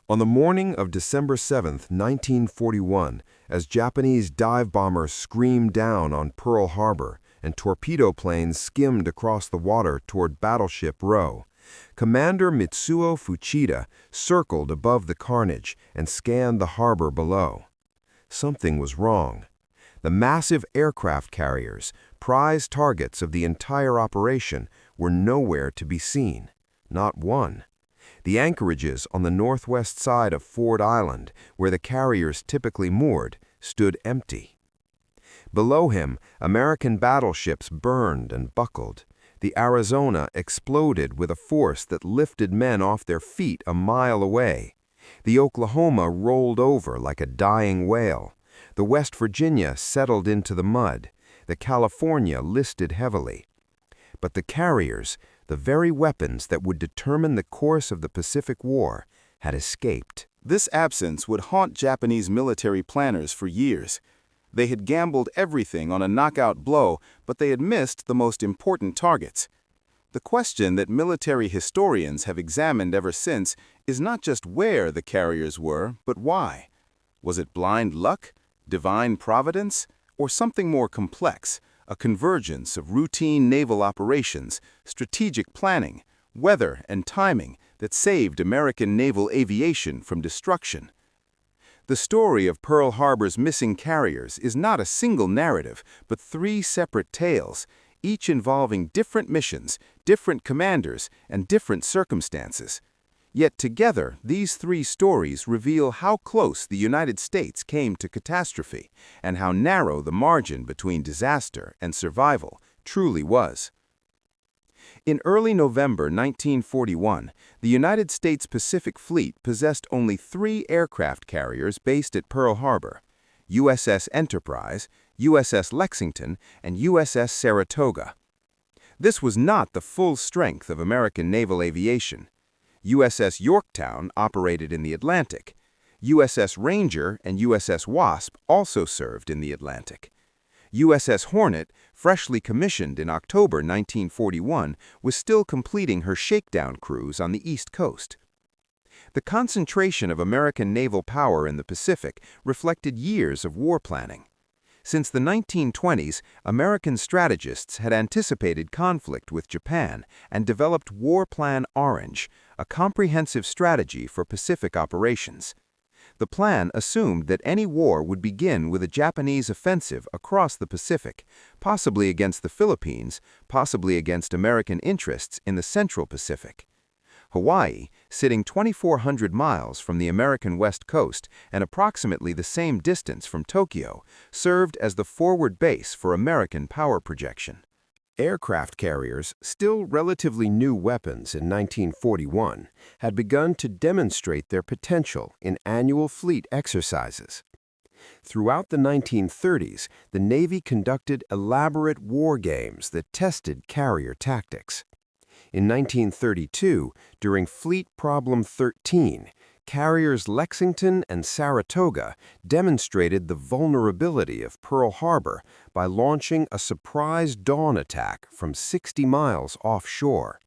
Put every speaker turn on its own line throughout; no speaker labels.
On the morning of December 7, 1941, as Japanese dive bombers screamed down on Pearl Harbor and torpedo planes skimmed across the water toward Battleship Row, Commander Mitsuo Fuchida circled above the carnage and scanned the harbor below. Something was wrong. The massive aircraft carriers, prized targets of the entire operation, were nowhere to be seen. Not one. The anchorages on the northwest side of Ford Island, where the carriers typically moored, stood empty. Below him, American battleships burned and buckled. The Arizona exploded with a force that lifted men off their feet a mile away. The Oklahoma rolled over like a dying whale. The West Virginia settled into the mud. The California listed heavily. But the carriers, the very weapons that would determine the course of the Pacific War, had escaped.
This absence would haunt Japanese military planners for years. They had gambled everything on a knockout blow, but they had missed the most important targets. The question that military historians have examined ever since is not just where the carriers were, but why. Was it blind luck, divine providence, or something more complex? A convergence of routine naval operations, strategic planning, weather, and timing that saved American naval aviation from destruction. The story of Pearl Harbor's missing carriers is not a single narrative, but three separate tales, each involving different missions, different commanders, and different circumstances. Yet together, these three stories reveal how close the United States came to catastrophe and how narrow the margin between disaster and survival truly was. In early November 1941, the United States Pacific Fleet possessed only 3 aircraft carriers based at Pearl Harbor: USS Enterprise, USS Lexington, and USS Saratoga. This was not the full strength of American naval aviation. USS Yorktown operated in the Atlantic. USS Ranger and USS Wasp also served in the Atlantic. USS Hornet, freshly commissioned in October 1941, was still completing her shakedown cruise on the East Coast. The concentration of American naval power in the Pacific reflected years of war planning. Since the 1920s, American strategists had anticipated conflict with Japan and developed War Plan Orange, a comprehensive strategy for Pacific operations. The plan assumed that any war would begin with a Japanese offensive across the Pacific, possibly against the Philippines, possibly against American interests in the Central Pacific. Hawaii, sitting 2,400 miles from the American West Coast and approximately the same distance from Tokyo, served as the forward base for American power projection.
Aircraft carriers, still relatively new weapons in 1941, had begun to demonstrate their potential in annual fleet exercises. Throughout the 1930s, the Navy conducted elaborate war games that tested carrier tactics. In 1932, during Fleet Problem 13, carriers Lexington and Saratoga demonstrated the vulnerability of Pearl Harbor by launching a surprise dawn attack from 60 miles offshore.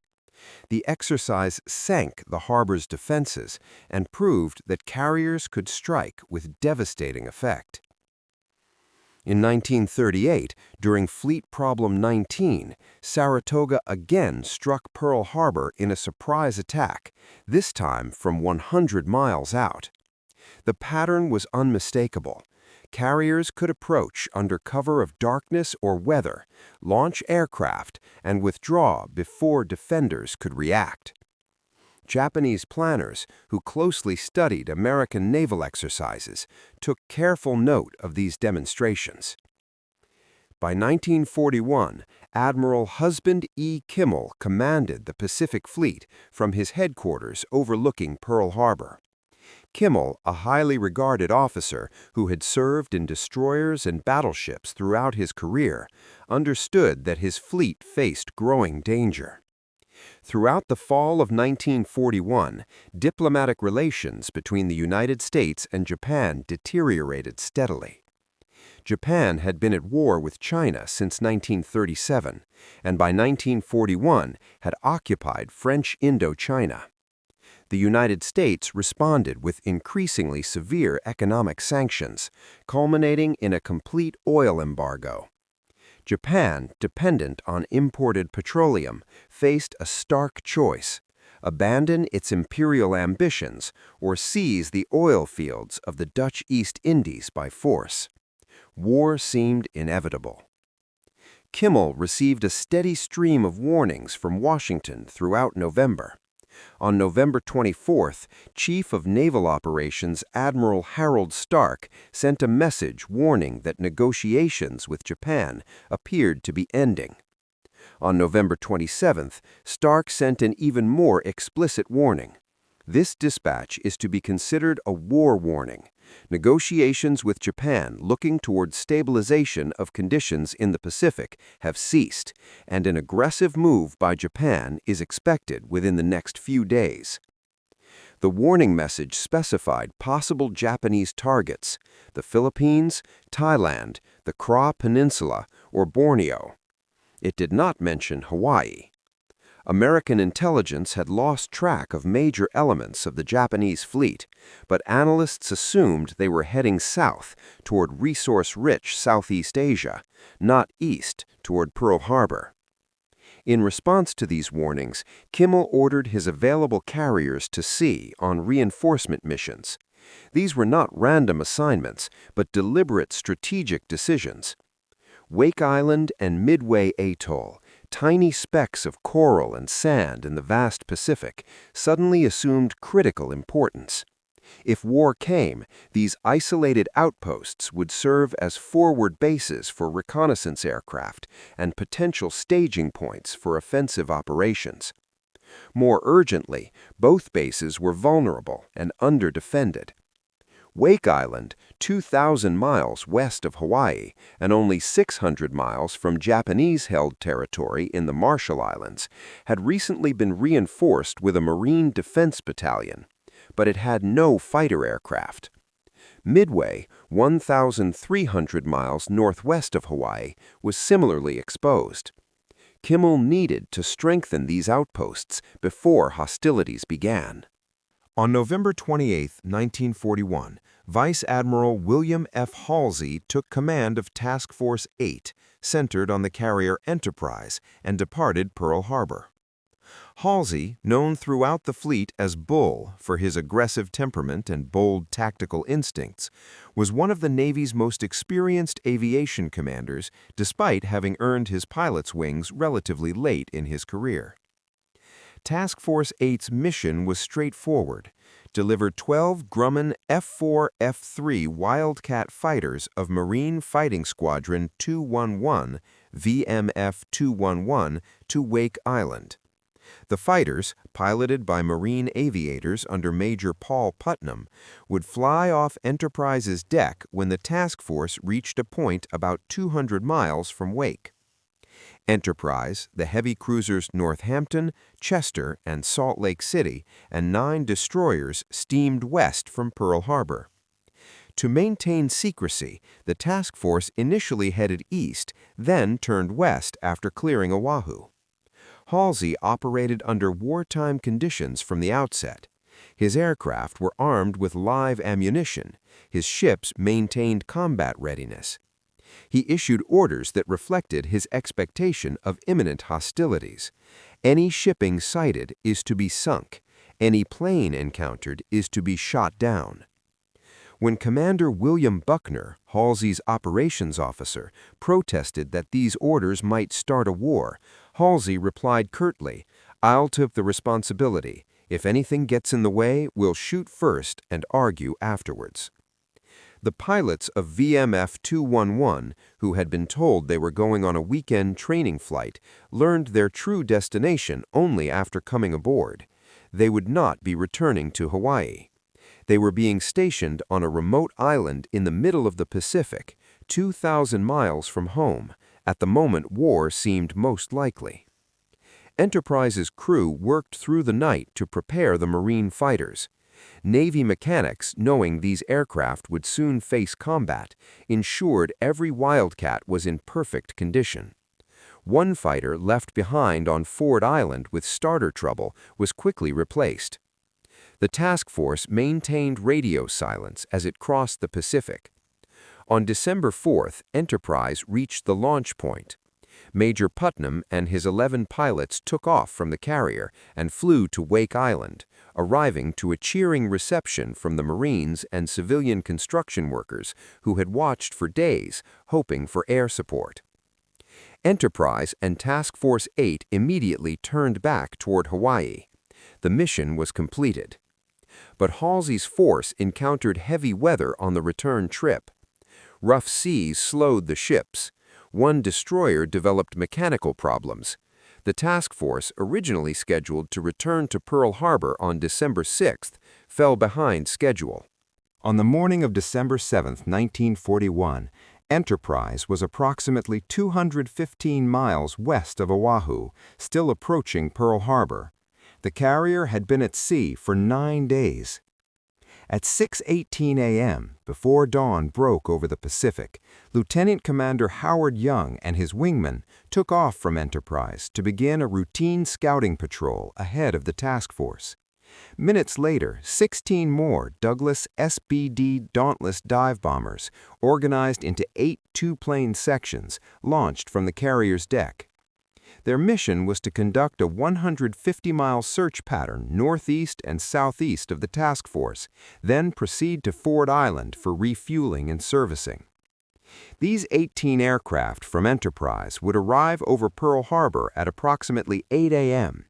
The exercise sank the harbor's defenses and proved that carriers could strike with devastating effect. In 1938, during Fleet Problem 19, Saratoga again struck Pearl Harbor in a surprise attack, this time from 100 miles out. The pattern was unmistakable. Carriers could approach under cover of darkness or weather, launch aircraft, and withdraw before defenders could react. Japanese planners, who closely studied American naval exercises, took careful note of these demonstrations. By 1941, Admiral Husband E. Kimmel commanded the Pacific Fleet from his headquarters overlooking Pearl Harbor. Kimmel, a highly regarded officer who had served in destroyers and battleships throughout his career, understood that his fleet faced growing danger. Throughout the fall of 1941, diplomatic relations between the United States and Japan deteriorated steadily. Japan had been at war with China since 1937, and by 1941 had occupied French Indochina. The United States responded with increasingly severe economic sanctions, culminating in a complete oil embargo. Japan, dependent on imported petroleum, faced a stark choice: abandon its imperial ambitions or seize the oil fields of the Dutch East Indies by force. War seemed inevitable. Kimmel received a steady stream of warnings from Washington throughout November. On November 24th, Chief of Naval Operations Admiral Harold Stark sent a message warning that negotiations with Japan appeared to be ending. On November 27th, Stark sent an even more explicit warning. This dispatch is to be considered a war warning. Negotiations with Japan looking toward stabilization of conditions in the Pacific have ceased, and an aggressive move by Japan is expected within the next few days. The warning message specified possible Japanese targets: the Philippines, Thailand, the Kra Peninsula, or Borneo. It did not mention Hawaii. American intelligence had lost track of major elements of the Japanese fleet, but analysts assumed they were heading south toward resource-rich Southeast Asia, not east toward Pearl Harbor. In response to these warnings, Kimmel ordered his available carriers to sea on reinforcement missions. These were not random assignments, but deliberate strategic decisions. Wake Island and Midway Atoll, tiny specks of coral and sand in the vast Pacific, suddenly assumed critical importance. If war came, these isolated outposts would serve as forward bases for reconnaissance aircraft and potential staging points for offensive operations. More urgently, both bases were vulnerable and underdefended. Wake Island, 2,000 miles west of Hawaii and only 600 miles from Japanese-held territory in the Marshall Islands, had recently been reinforced with a Marine Defense Battalion, but it had no fighter aircraft. Midway, 1,300 miles northwest of Hawaii, was similarly exposed. Kimmel needed to strengthen these outposts before hostilities began. On November 28, 1941, Vice Admiral William F. Halsey took command of Task Force 8, centered on the carrier Enterprise, and departed Pearl Harbor. Halsey, known throughout the fleet as Bull for his aggressive temperament and bold tactical instincts, was one of the Navy's most experienced aviation commanders, despite having earned his pilot's wings relatively late in his career. Task Force 8's mission was straightforward: deliver 12 Grumman F-4F-3 Wildcat fighters of Marine Fighting Squadron 211, VMF 211, to Wake Island. The fighters, piloted by Marine aviators under Major Paul Putnam, would fly off Enterprise's deck when the task force reached a point about 200 miles from Wake. Enterprise, the heavy cruisers Northampton, Chester, and Salt Lake City, and 9 destroyers steamed west from Pearl Harbor. To maintain secrecy, the task force initially headed east, then turned west after clearing Oahu. Halsey operated under wartime conditions from the outset. His aircraft were armed with live ammunition. His ships maintained combat readiness. He issued orders that reflected his expectation of imminent hostilities. Any shipping sighted is to be sunk. Any plane encountered is to be shot down. When Commander William Buckner, Halsey's operations officer, protested that these orders might start a war, Halsey replied curtly, "I'll take the responsibility. If anything gets in the way, we'll shoot first and argue afterwards." The pilots of VMF 211, who had been told they were going on a weekend training flight, learned their true destination only after coming aboard. They would not be returning to Hawaii. They were being stationed on a remote island in the middle of the Pacific, 2,000 miles from home. At the moment war seemed most likely. Enterprise's crew worked through the night to prepare the Marine fighters. Navy mechanics, knowing these aircraft would soon face combat, ensured every Wildcat was in perfect condition. One fighter left behind on Ford Island with starter trouble was quickly replaced. The task force maintained radio silence as it crossed the Pacific. On December 4th, Enterprise reached the launch point. Major Putnam and his 11 pilots took off from the carrier and flew to Wake Island, arriving to a cheering reception from the Marines and civilian construction workers who had watched for days, hoping for air support. Enterprise and Task Force 8 immediately turned back toward Hawaii. The mission was completed. But Halsey's force encountered heavy weather on the return trip. Rough seas slowed the ships. One destroyer developed mechanical problems. The task force, originally scheduled to return to Pearl Harbor on December 6th, fell behind schedule. On the morning of December 7, 1941, Enterprise was approximately 215 miles west of Oahu, still approaching Pearl Harbor. The carrier had been at sea for 9 days. At 6:18 a.m., before dawn broke over the Pacific, Lieutenant Commander Howard Young and his wingmen took off from Enterprise to begin a routine scouting patrol ahead of the task force. Minutes later, 16 more Douglas SBD Dauntless dive bombers, organized into 8 two-plane sections, launched from the carrier's deck. Their mission was to conduct a 150-mile search pattern northeast and southeast of the task force, then proceed to Ford Island for refueling and servicing. These 18 aircraft from Enterprise would arrive over Pearl Harbor at approximately 8 a.m.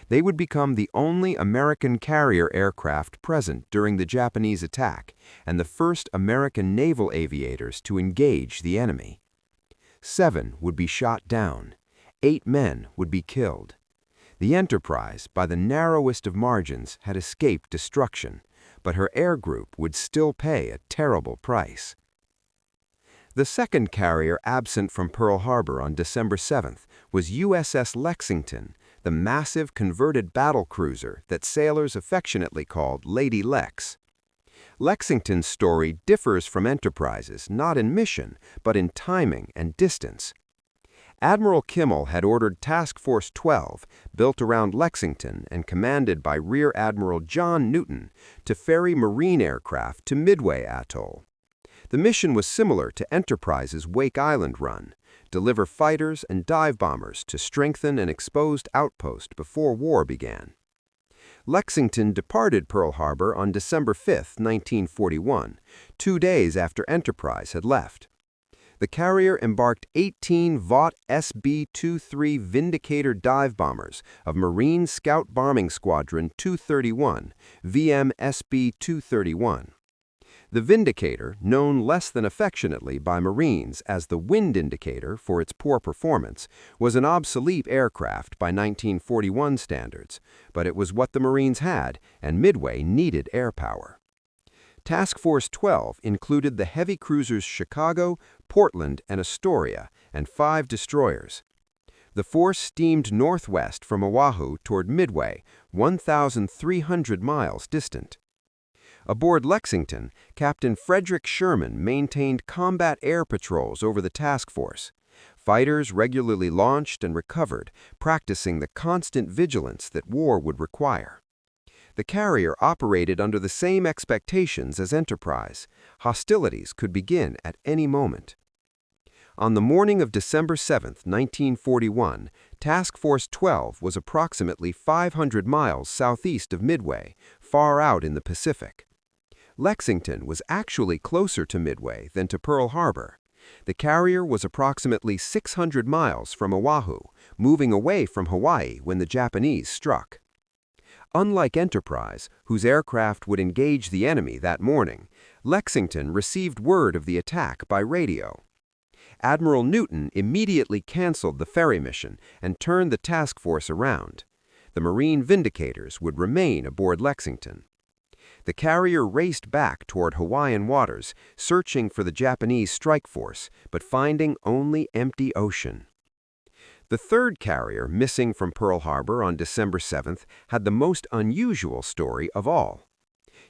They would become the only American carrier aircraft present during the Japanese attack and the first American naval aviators to engage the enemy. 7 would be shot down. 8 men would be killed. The Enterprise, by the narrowest of margins, had escaped destruction, but her air group would still pay a terrible price. The second carrier absent from Pearl Harbor on December 7th was USS Lexington, the massive converted battle cruiser that sailors affectionately called Lady Lex. Lexington's story differs from Enterprise's not in mission, but in timing and distance. Admiral Kimmel had ordered Task Force 12, built around Lexington and commanded by Rear Admiral John Newton, to ferry Marine aircraft to Midway Atoll. The mission was similar to Enterprise's Wake Island run: deliver fighters and dive bombers to strengthen an exposed outpost before war began. Lexington departed Pearl Harbor on December 5, 1941, 2 days after Enterprise had left. The carrier embarked 18 Vought SB-23 Vindicator dive bombers of Marine Scout Bombing Squadron 231, VM-SB-231. The Vindicator, known less than affectionately by Marines as the Wind Indicator for its poor performance, was an obsolete aircraft by 1941 standards, but it was what the Marines had, and Midway needed air power. Task Force 12 included the heavy cruisers Chicago, Portland, and Astoria, and 5 destroyers. The force steamed northwest from Oahu toward Midway, 1,300 miles distant. Aboard Lexington, Captain Frederick Sherman maintained combat air patrols over the task force. Fighters regularly launched and recovered, practicing the constant vigilance that war would require. The carrier operated under the same expectations as Enterprise. Hostilities could begin at any moment. On the morning of December 7, 1941, Task Force 12 was approximately 500 miles southeast of Midway, far out in the Pacific. Lexington was actually closer to Midway than to Pearl Harbor. The carrier was approximately 600 miles from Oahu, moving away from Hawaii when the Japanese struck. Unlike Enterprise, whose aircraft would engage the enemy that morning, Lexington received word of the attack by radio. Admiral Newton immediately canceled the ferry mission and turned the task force around. The Marine Vindicators would remain aboard Lexington. The carrier raced back toward Hawaiian waters, searching for the Japanese strike force, but finding only empty ocean. The third carrier missing from Pearl Harbor on December 7th had the most unusual story of all.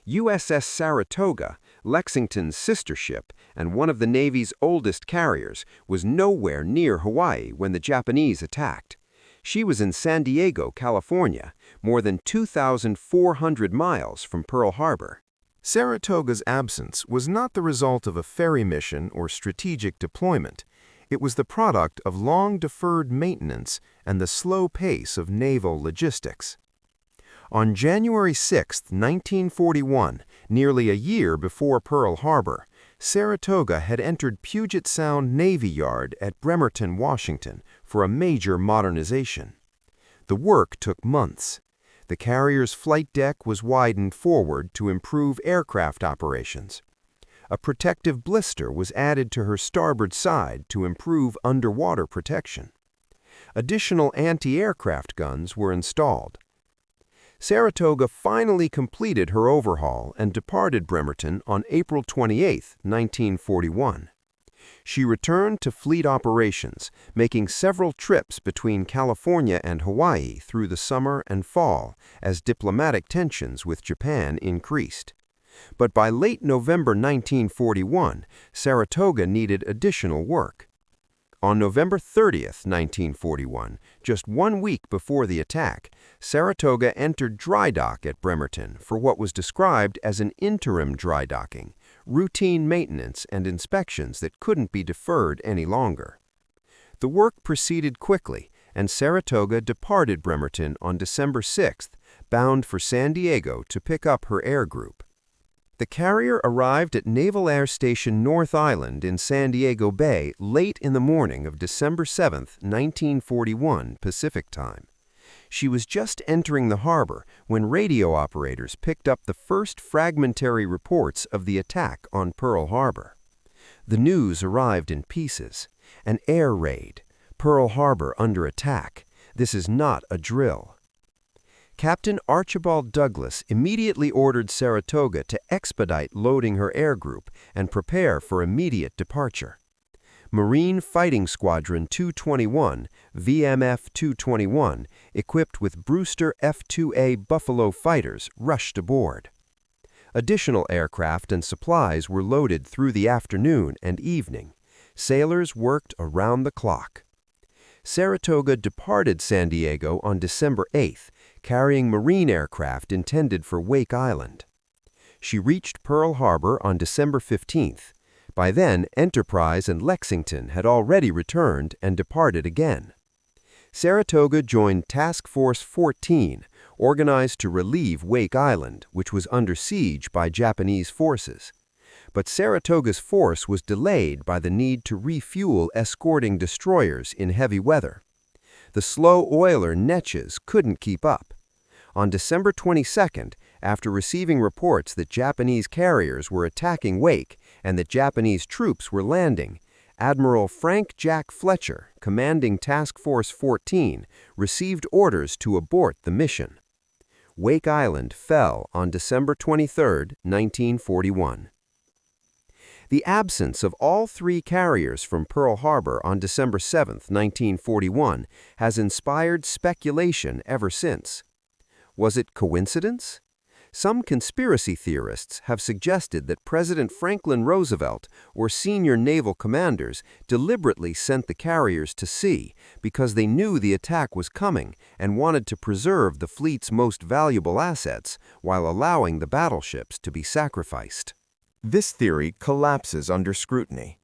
USS Saratoga, Lexington's sister ship and one of the Navy's oldest carriers, was nowhere near Hawaii when the Japanese attacked. She was in San Diego, California, more than 2,400 miles from Pearl Harbor. Saratoga's absence was not the result of a ferry mission or strategic deployment. It was the product of long-deferred maintenance and the slow pace of naval logistics. On January 6, 1941, nearly a year before Pearl Harbor, Saratoga had entered Puget Sound Navy Yard at Bremerton, Washington, for a major modernization. The work took months. The carrier's flight deck was widened forward to improve aircraft operations. A protective blister was added to her starboard side to improve underwater protection. Additional anti-aircraft guns were installed. Saratoga finally completed her overhaul and departed Bremerton on April 28, 1941. She returned to fleet operations, making several trips between California and Hawaii through the summer and fall as diplomatic tensions with Japan increased. But by late November 1941, Saratoga needed additional work. On November 30, 1941, just 1 week before the attack, Saratoga entered dry dock at Bremerton for what was described as an interim dry docking, routine maintenance and inspections that couldn't be deferred any longer. The work proceeded quickly, and Saratoga departed Bremerton on December 6, bound for San Diego to pick up her air group. The carrier arrived at Naval Air Station North Island in San Diego Bay late in the morning of December 7, 1941, Pacific Time. She was just entering the harbor when radio operators picked up the first fragmentary reports of the attack on Pearl Harbor. The news arrived in pieces. An air raid. Pearl Harbor under attack. This is not a drill. Captain Archibald Douglas immediately ordered Saratoga to expedite loading her air group and prepare for immediate departure. Marine Fighting Squadron 221, VMF 221, equipped with Brewster F-2A Buffalo fighters, rushed aboard. Additional aircraft and supplies were loaded through the afternoon and evening. Sailors worked around the clock. Saratoga departed San Diego on December 8th, carrying Marine aircraft intended for Wake Island. She reached Pearl Harbor on December 15th. By then, Enterprise and Lexington had already returned and departed again. Saratoga joined Task Force 14, organized to relieve Wake Island, which was under siege by Japanese forces. But Saratoga's force was delayed by the need to refuel escorting destroyers in heavy weather. The slow oiler Neches couldn't keep up. On December 22nd, after receiving reports that Japanese carriers were attacking Wake and that Japanese troops were landing, Admiral Frank Jack Fletcher, commanding Task Force 14, received orders to abort the mission. Wake Island fell on December 23, 1941. The absence of all three carriers from Pearl Harbor on December 7, 1941, has inspired speculation ever since. Was it coincidence? Some conspiracy theorists have suggested that President Franklin Roosevelt or senior naval commanders deliberately sent the carriers to sea because they knew the attack was coming and wanted to preserve the fleet's most valuable assets while allowing the battleships to be sacrificed. This theory collapses under scrutiny.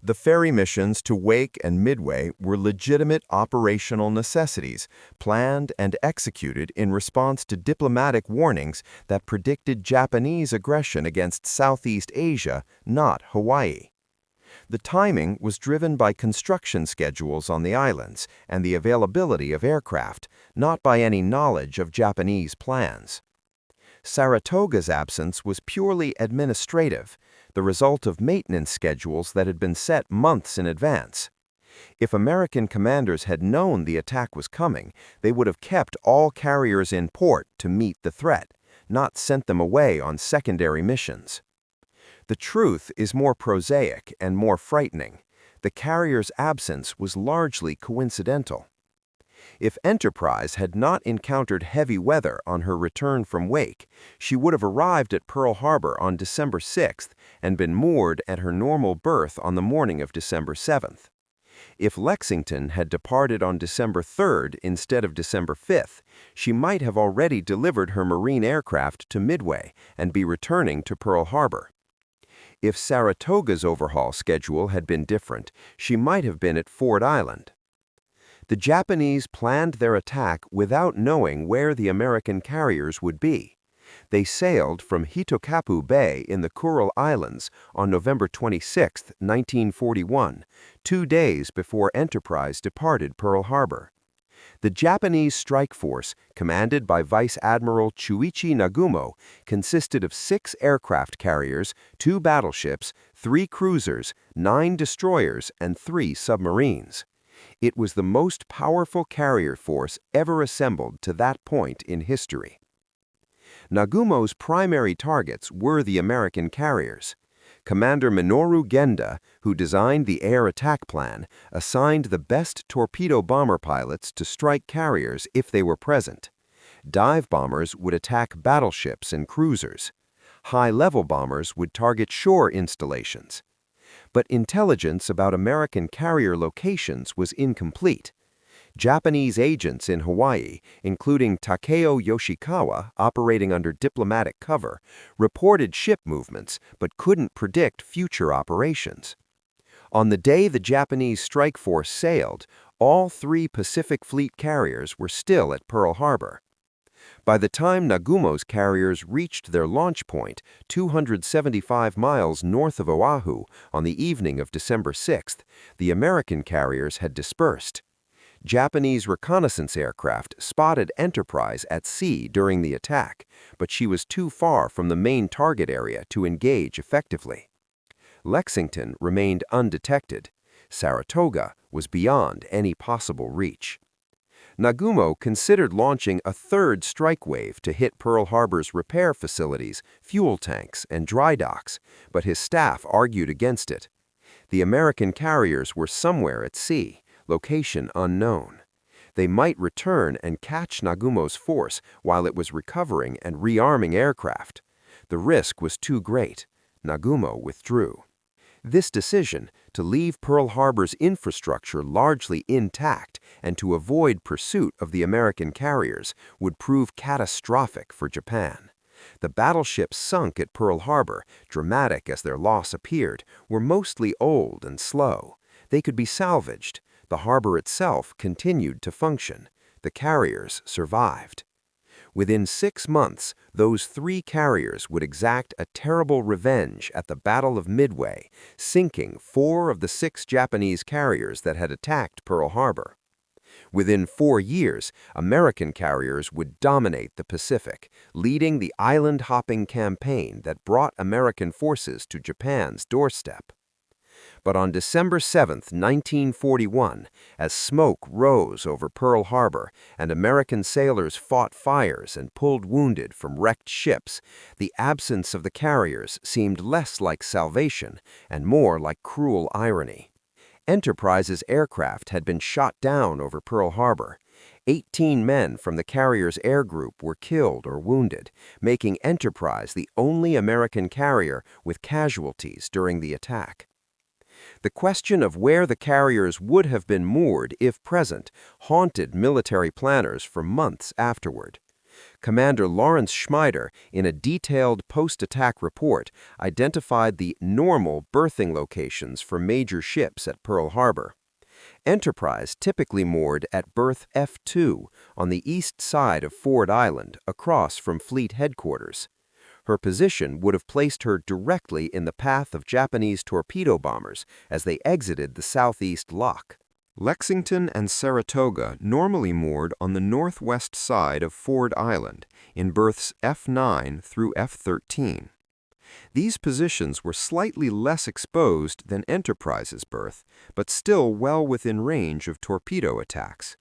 The ferry missions to Wake and Midway were legitimate operational necessities, planned and executed in response to diplomatic warnings that predicted Japanese aggression against Southeast Asia, not Hawaii. The timing was driven by construction schedules on the islands and the availability of aircraft, not by any knowledge of Japanese plans. Saratoga's absence was purely administrative, the result of maintenance schedules that had been set months in advance. If American commanders had known the attack was coming, they would have kept all carriers in port to meet the threat, not sent them away on secondary missions. The truth is more prosaic and more frightening. The carrier's absence was largely coincidental. If Enterprise had not encountered heavy weather on her return from Wake, she would have arrived at Pearl Harbor on December 6th and been moored at her normal berth on the morning of December 7th. If Lexington had departed on December 3rd instead of December 5th, she might have already delivered her Marine aircraft to Midway and be returning to Pearl Harbor. If Saratoga's overhaul schedule had been different, she might have been at Ford Island. The Japanese planned their attack without knowing where the American carriers would be. They sailed from Hitokapu Bay in the Kuril Islands on November 26, 1941, 2 days before Enterprise departed Pearl Harbor. The Japanese strike force, commanded by Vice Admiral Chuichi Nagumo, consisted of 6 aircraft carriers, 2 battleships, 3 cruisers, 9 destroyers, and 3 submarines. It was the most powerful carrier force ever assembled to that point in history. Nagumo's primary targets were the American carriers. Commander Minoru Genda, who designed the air attack plan, assigned the best torpedo bomber pilots to strike carriers if they were present. Dive bombers would attack battleships and cruisers. High-level bombers would target shore installations. But intelligence about American carrier locations was incomplete. Japanese agents in Hawaii, including Takeo Yoshikawa, operating under diplomatic cover, reported ship movements but couldn't predict future operations. On the day the Japanese strike force sailed, all 3 Pacific Fleet carriers were still at Pearl Harbor. By the time Nagumo's carriers reached their launch point, 275 miles north of Oahu, on the evening of December 6th, the American carriers had dispersed. Japanese reconnaissance aircraft spotted Enterprise at sea during the attack, but she was too far from the main target area to engage effectively. Lexington remained undetected. Saratoga was beyond any possible reach. Nagumo considered launching a 3rd strike wave to hit Pearl Harbor's repair facilities, fuel tanks, and dry docks, but his staff argued against it. The American carriers were somewhere at sea, location unknown. They might return and catch Nagumo's force while it was recovering and rearming aircraft. The risk was too great. Nagumo withdrew. This decision, to leave Pearl Harbor's infrastructure largely intact and to avoid pursuit of the American carriers, would prove catastrophic for Japan. The battleships sunk at Pearl Harbor, dramatic as their loss appeared, were mostly old and slow. They could be salvaged. The harbor itself continued to function. The carriers survived. Within 6 months, those 3 carriers would exact a terrible revenge at the Battle of Midway, sinking 4 of the 6 Japanese carriers that had attacked Pearl Harbor. Within 4 years, American carriers would dominate the Pacific, leading the island-hopping campaign that brought American forces to Japan's doorstep. But on December 7, 1941, as smoke rose over Pearl Harbor and American sailors fought fires and pulled wounded from wrecked ships, the absence of the carriers seemed less like salvation and more like cruel irony. Enterprise's aircraft had been shot down over Pearl Harbor. 18 men from the carrier's air group were killed or wounded, making Enterprise the only American carrier with casualties during the attack. The question of where the carriers would have been moored if present haunted military planners for months afterward. Commander Lawrence Schmeider, in a detailed post-attack report, identified the normal berthing locations for major ships at Pearl Harbor. Enterprise typically moored at berth F2 on the east side of Ford Island, across from Fleet Headquarters. Her position would have placed her directly in the path of Japanese torpedo bombers as they exited the southeast lock. Lexington and Saratoga normally moored on the northwest side of Ford Island, in berths F9 through F13. These positions were slightly less exposed than Enterprise's berth, but still well within range of torpedo attacks.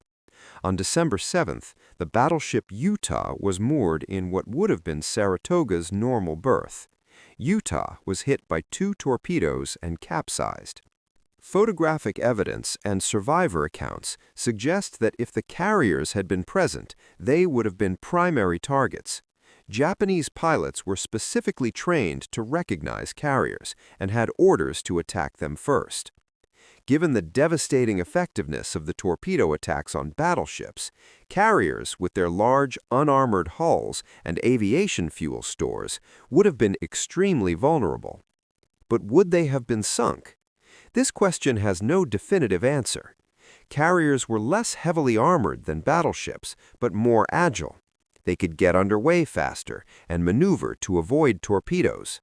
On December 7th, the battleship Utah was moored in what would have been Saratoga's normal berth. Utah was hit by 2 torpedoes and capsized. Photographic evidence and survivor accounts suggest that if the carriers had been present, they would have been primary targets. Japanese pilots were specifically trained to recognize carriers and had orders to attack them first. Given the devastating effectiveness of the torpedo attacks on battleships, carriers with their large, unarmored hulls and aviation fuel stores would have been extremely vulnerable. But would they have been sunk? This question has no definitive answer. Carriers were less heavily armored than battleships, but more agile. They could get underway faster and maneuver to avoid torpedoes.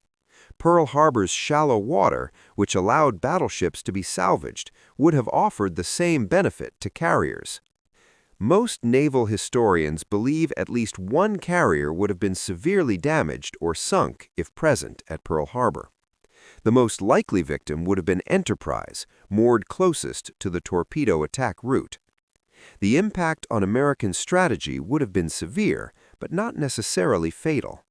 Pearl Harbor's shallow water, which allowed battleships to be salvaged, would have offered the same benefit to carriers. Most naval historians believe at least one carrier would have been severely damaged or sunk if present at Pearl Harbor. The most likely victim would have been Enterprise, moored closest to the torpedo attack route. The impact on American strategy would have been severe, but not necessarily fatal.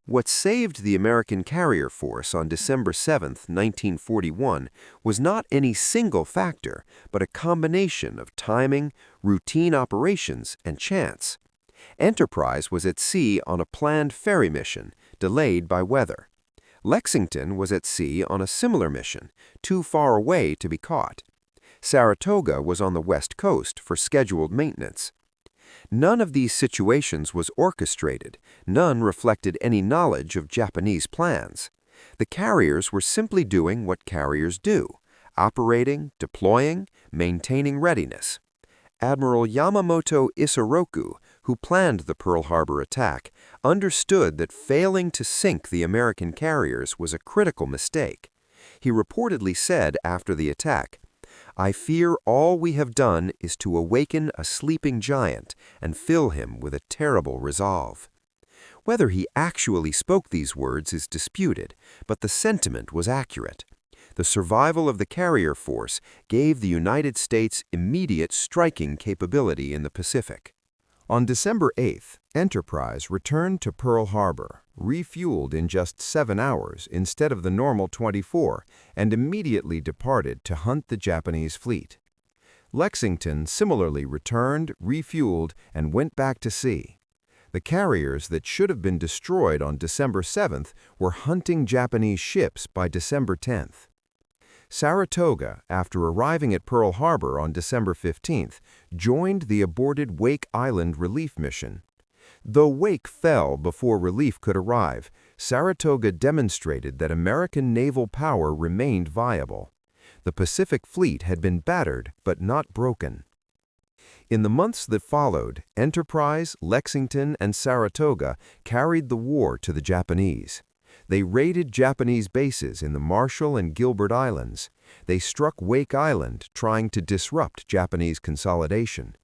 What saved the American carrier force on December 7, 1941, was not any single factor, but a combination of timing, routine operations, and chance. Enterprise was at sea on a planned ferry mission, delayed by weather. Lexington was at sea on a similar mission, too far away to be caught. Saratoga was on the West Coast for scheduled maintenance. None of these situations was orchestrated, none reflected any knowledge of Japanese plans. The carriers were simply doing what carriers do, operating, deploying, maintaining readiness. Admiral Yamamoto Isoroku, who planned the Pearl Harbor attack, understood that failing to sink the American carriers was a critical mistake. He reportedly said after the attack, "I fear all we have done is to awaken a sleeping giant and fill him with a terrible resolve." Whether he actually spoke these words is disputed, but the sentiment was accurate. The survival of the carrier force gave the United States immediate striking capability in the Pacific. On December 8th, Enterprise returned to Pearl Harbor, refueled in just 7 hours instead of the normal 24, and immediately departed to hunt the Japanese fleet. Lexington similarly returned, refueled, and went back to sea. The carriers that should have been destroyed on December 7th were hunting Japanese ships by December 10th. Saratoga, after arriving at Pearl Harbor on December 15th, joined the aborted Wake Island relief mission. Though Wake fell before relief could arrive, Saratoga demonstrated that American naval power remained viable. The Pacific Fleet had been battered but not broken. In the months that followed, Enterprise, Lexington, and Saratoga carried the war to the Japanese. They raided Japanese bases in the Marshall and Gilbert Islands. They struck Wake Island, trying to disrupt Japanese consolidation.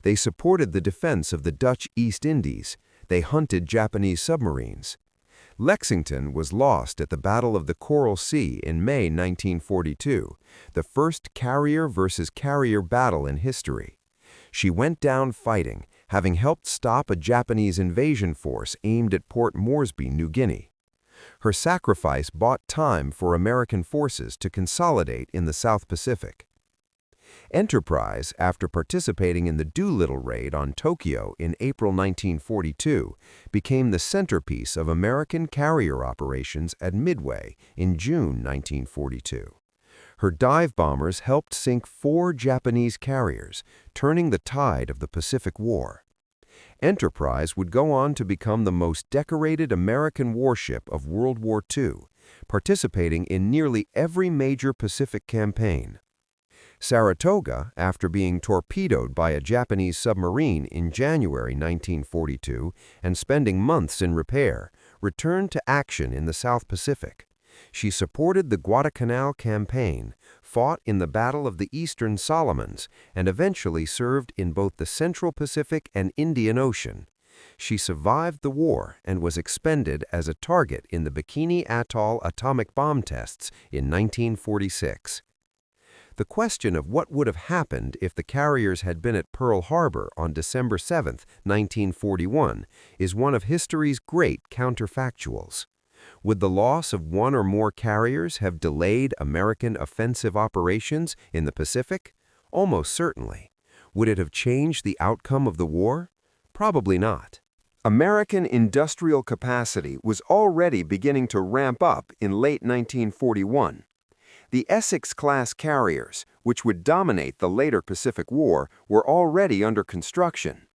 They supported the defense of the Dutch East Indies. They hunted Japanese submarines. Lexington was lost at the Battle of the Coral Sea in May 1942, the first carrier versus carrier battle in history. She went down fighting, having helped stop a Japanese invasion force aimed at Port Moresby, New Guinea. Her sacrifice bought time for American forces to consolidate in the South Pacific. Enterprise, after participating in the Doolittle raid on Tokyo in April 1942, became the centerpiece of American carrier operations at Midway in June 1942. Her dive bombers helped sink 4 Japanese carriers, turning the tide of the Pacific War. Enterprise would go on to become the most decorated American warship of World War II, participating in nearly every major Pacific campaign. Saratoga, after being torpedoed by a Japanese submarine in January 1942 and spending months in repair, returned to action in the South Pacific. She supported the Guadalcanal campaign, fought in the Battle of the Eastern Solomons, and eventually served in both the Central Pacific and Indian Ocean. She survived the war and was expended as a target in the Bikini Atoll atomic bomb tests in 1946. The question of what would have happened if the carriers had been at Pearl Harbor on December 7, 1941, is one of history's great counterfactuals. Would the loss of one or more carriers have delayed American offensive operations in the Pacific? Almost certainly. Would it have changed the outcome of the war? Probably not. American industrial capacity was already beginning to ramp up in late 1941. The Essex-class carriers, which would dominate the later Pacific War, were already under construction.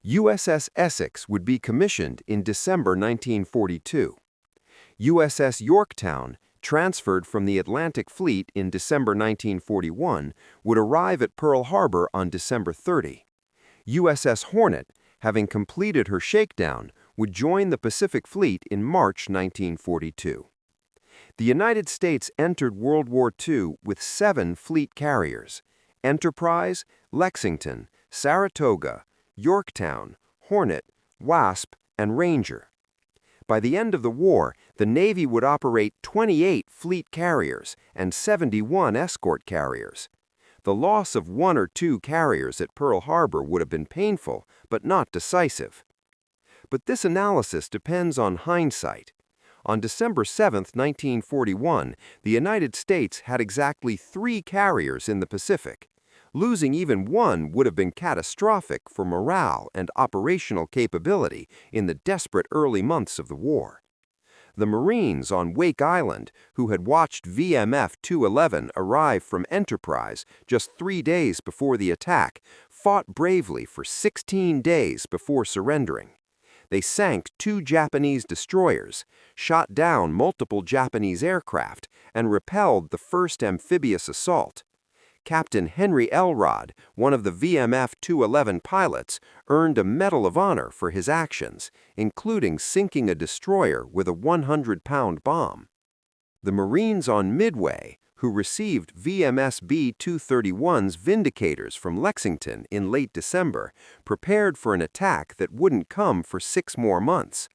USS Essex would be commissioned in December 1942. USS Yorktown, transferred from the Atlantic Fleet in December 1941, would arrive at Pearl Harbor on December 30. USS Hornet, having completed her shakedown, would join the Pacific Fleet in March 1942. The United States entered World War II with 7 fleet carriers: Enterprise, Lexington, Saratoga, Yorktown, Hornet, Wasp, and Ranger. By the end of the war, the Navy would operate 28 fleet carriers and 71 escort carriers. The loss of 1 or 2 carriers at Pearl Harbor would have been painful, but not decisive. But this analysis depends on hindsight. On December 7, 1941, the United States had exactly 3 carriers in the Pacific. Losing even one would have been catastrophic for morale and operational capability in the desperate early months of the war. The Marines on Wake Island, who had watched VMF 211 arrive from Enterprise just 3 days before the attack, fought bravely for 16 days before surrendering. They sank 2 Japanese destroyers, shot down multiple Japanese aircraft, and repelled the first amphibious assault. Captain Henry Elrod, one of the VMF 211 pilots, earned a Medal of Honor for his actions, including sinking a destroyer with a 100-pound bomb. The Marines on Midway, who received VMS B-231's Vindicators from Lexington in late December, prepared for an attack that wouldn't come for 6 more months.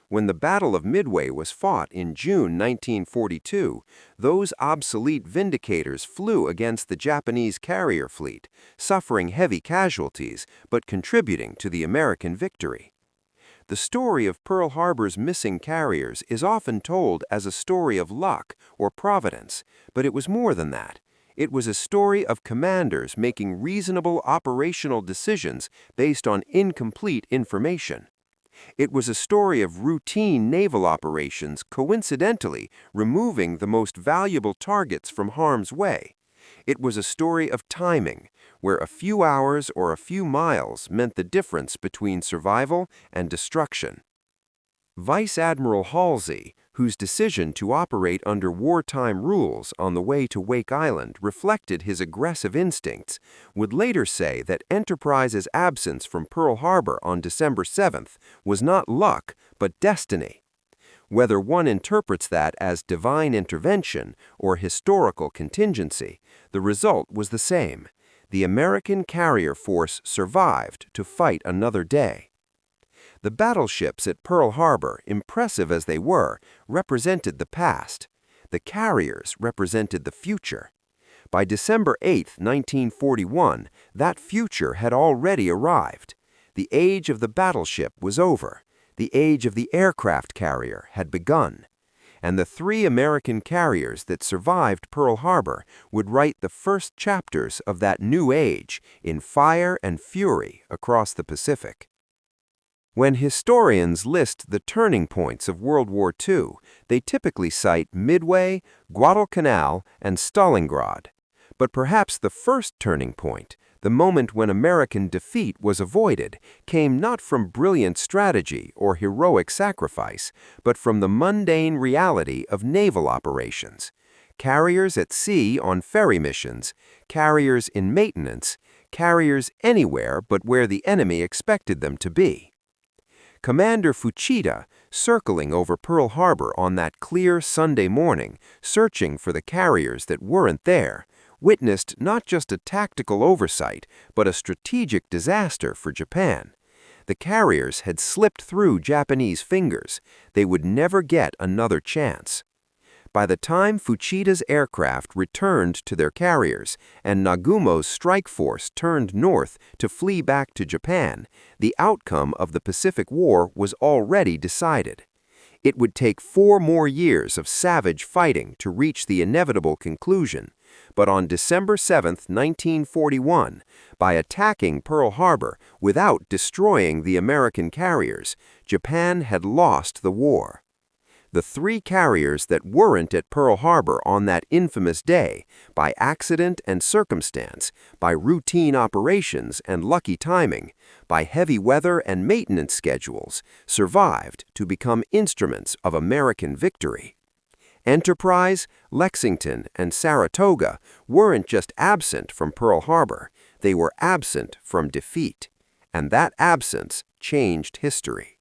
When the Battle of Midway was fought in June 1942, those obsolete Vindicators flew against the Japanese carrier fleet, suffering heavy casualties but contributing to the American victory. The story of Pearl Harbor's missing carriers is often told as a story of luck or providence, but it was more than that. It was a story of commanders making reasonable operational decisions based on incomplete information. It was a story of routine naval operations coincidentally removing the most valuable targets from harm's way. It was a story of timing, where a few hours or a few miles meant the difference between survival and destruction. Vice Admiral Halsey, whose decision to operate under wartime rules on the way to Wake Island reflected his aggressive instincts, would later say that Enterprise's absence from Pearl Harbor on December 7th was not luck, but destiny. Whether one interprets that as divine intervention or historical contingency, the result was the same. The American carrier force survived to fight another day. The battleships at Pearl Harbor, impressive as they were, represented the past. The carriers represented the future. By December 8, 1941, that future had already arrived. The age of the battleship was over. The age of the aircraft carrier had begun. And the 3 American carriers that survived Pearl Harbor would write the first chapters of that new age in fire and fury across the Pacific. When historians list the turning points of World War II, they typically cite Midway, Guadalcanal, and Stalingrad. But perhaps the first turning point, the moment when American defeat was avoided, came not from brilliant strategy or heroic sacrifice, but from the mundane reality of naval operations. Carriers at sea on ferry missions, carriers in maintenance, carriers anywhere but where the enemy expected them to be. Commander Fuchida, circling over Pearl Harbor on that clear Sunday morning, searching for the carriers that weren't there, witnessed not just a tactical oversight, but a strategic disaster for Japan. The carriers had slipped through Japanese fingers. They would never get another chance. By the time Fuchida's aircraft returned to their carriers and Nagumo's strike force turned north to flee back to Japan, the outcome of the Pacific War was already decided. It would take 4 more years of savage fighting to reach the inevitable conclusion, but on December 7, 1941, by attacking Pearl Harbor without destroying the American carriers, Japan had lost the war. The three carriers that weren't at Pearl Harbor on that infamous day, by accident and circumstance, by routine operations and lucky timing, by heavy weather and maintenance schedules, survived to become instruments of American victory. Enterprise, Lexington, and Saratoga weren't just absent from Pearl Harbor, they were absent from defeat. And that absence changed history.